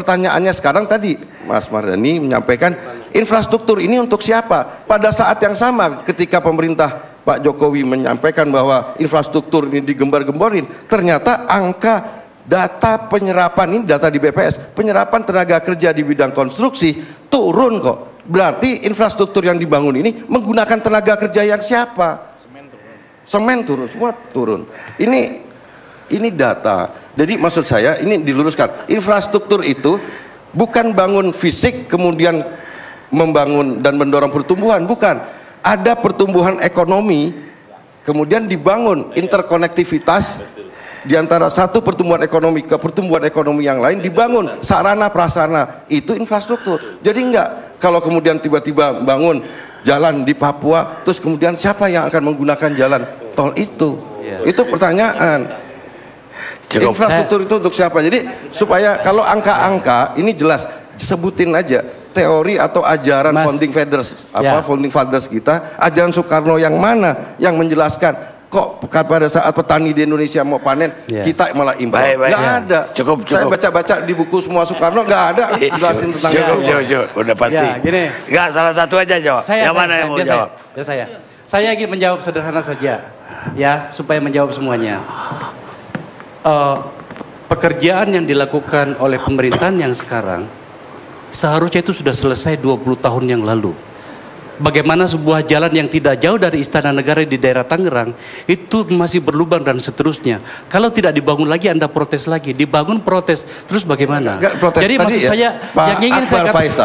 pertanyaannya sekarang tadi Mas Mardhani menyampaikan infrastruktur ini untuk siapa? Pada saat yang sama ketika pemerintah Pak Jokowi menyampaikan bahwa infrastruktur ini digembar-gemborin, ternyata angka data penyerapan ini, data di BPS, penyerapan tenaga kerja di bidang konstruksi turun kok. Berarti infrastruktur yang dibangun ini menggunakan tenaga kerja yang siapa? Semen turun, semua turun. Ini data. Jadi maksud saya ini diluruskan. Infrastruktur itu bukan bangun fisik kemudian membangun dan mendorong pertumbuhan, bukan. Ada pertumbuhan ekonomi kemudian dibangun interkonektivitas di antara satu pertumbuhan ekonomi ke pertumbuhan ekonomi yang lain, dibangun sarana prasarana, itu infrastruktur. Jadi enggak kalau kemudian tiba-tiba bangun jalan di Papua terus kemudian siapa yang akan menggunakan jalan tol itu? Itu pertanyaan. Infrastruktur itu untuk siapa? Jadi supaya kalau angka-angka ini jelas, sebutin aja teori atau ajaran founding fathers kita, ajaran Soekarno yang mana yang menjelaskan kok pada saat petani di Indonesia mau panen kita malah impor. Nggak ada. Cukup. Saya baca-baca di buku semua Soekarno nggak ada jelasin tentang itu. Udah pasti. Gini. Nggak, salah satu aja jawab. Yang mana yang mau jawab? Saya ingin menjawab sederhana saja, ya, supaya menjawab semuanya. Pekerjaan yang dilakukan oleh pemerintahan yang sekarang seharusnya itu sudah selesai 20 tahun yang lalu. Bagaimana sebuah jalan yang tidak jauh dari Istana Negara di daerah Tangerang itu masih berlubang dan seterusnya. Kalau tidak dibangun lagi Anda protes lagi, dibangun protes, terus bagaimana? Jadi maksud saya yang ingin saya katakan,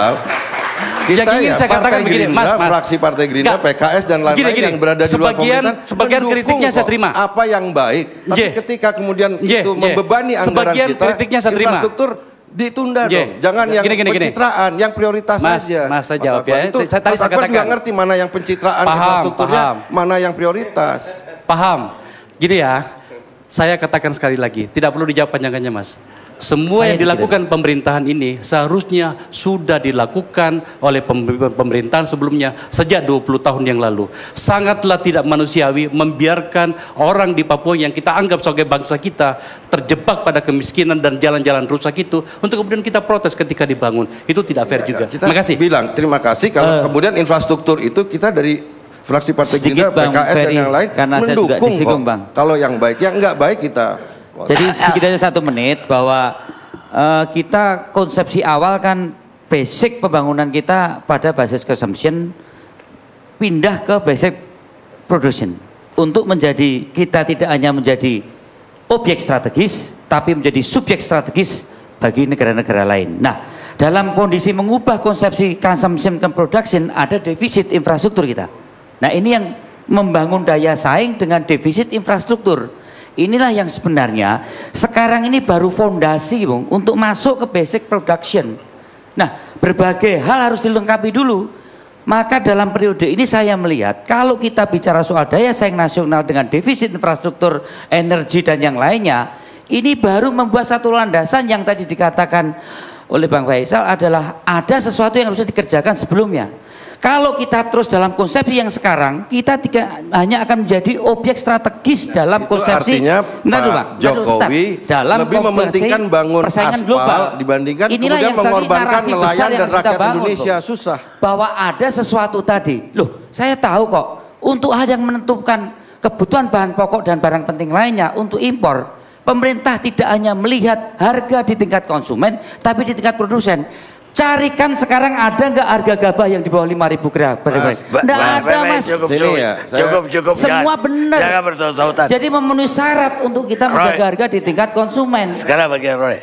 saya katakan begini, Mas, fraksi Partai Gerindra, PKS dan lain-lain yang berada di luar pemerintahan, sebagian kritiknya saya terima. Apa yang baik, tapi ketika kemudian itu membebani anggaran kita, infrastruktur ditunda dong. Jangan yang pencitraan, yang prioritas saja. Mas, saya jawab ya. Mas Akbar juga ngerti mana yang pencitraan infrastrukturnya, mana yang prioritas. Paham. Gini ya, saya katakan sekali lagi, tidak perlu dijawab panjangnya, Mas. Semua yang dilakukan pemerintahan ini seharusnya sudah dilakukan oleh pemerintahan sebelumnya sejak 20 tahun yang lalu. Sangatlah tidak manusiawi membiarkan orang di Papua yang kita anggap sebagai bangsa kita terjebak pada kemiskinan dan jalan-jalan rusak itu untuk kemudian kita protes ketika dibangun. Itu tidak fair juga. Kita bilang terima kasih kalau kemudian infrastruktur itu kita dari fraksi Partai Gerindra, PKS dan yang lain mendukung kok. Kalau yang baik, yang enggak baik kita. Jadi sedikit aja 1 menit bahwa kita konsepsi awal kan basic pembangunan kita pada basis consumption pindah ke basic production untuk menjadi kita tidak hanya menjadi objek strategis tapi menjadi subjek strategis bagi negara-negara lain. Nah, dalam kondisi mengubah konsepsi consumption dan production ada defisit infrastruktur kita. Nah, ini yang membangun daya saing dengan defisit infrastruktur. Inilah yang sebenarnya sekarang ini baru fondasi, Bung, untuk masuk ke basic production. Nah, berbagai hal harus dilengkapi dulu. Maka dalam periode ini saya melihat kalau kita bicara soal daya saing nasional dengan defisit infrastruktur, energi dan yang lainnya, ini baru membuat satu landasan yang tadi dikatakan oleh Bang Faisal adalah ada sesuatu yang harus dikerjakan sebelumnya. Kalau kita terus dalam konsepsi yang sekarang, kita hanya akan menjadi objek strategis dalam konsepsi. Artinya Pak Jokowi lebih mementingkan bangun aspal global dibandingkan kemudian mengorbankan nelayan dan rakyat Indonesia. Susah. Bahwa ada sesuatu tadi. Loh, saya tahu kok untuk hal yang menentukan kebutuhan bahan pokok dan barang penting lainnya untuk impor, pemerintah tidak hanya melihat harga di tingkat konsumen, tapi di tingkat produsen. Carikan sekarang ada nggak harga gabah yang di bawah 5.000 gram? Nggak ada, Mas. Cukup. Semua benar. Jangan bersaut-sautan. Jadi memenuhi syarat untuk kita menjaga harga di tingkat konsumen. Sekarang bagian Roy.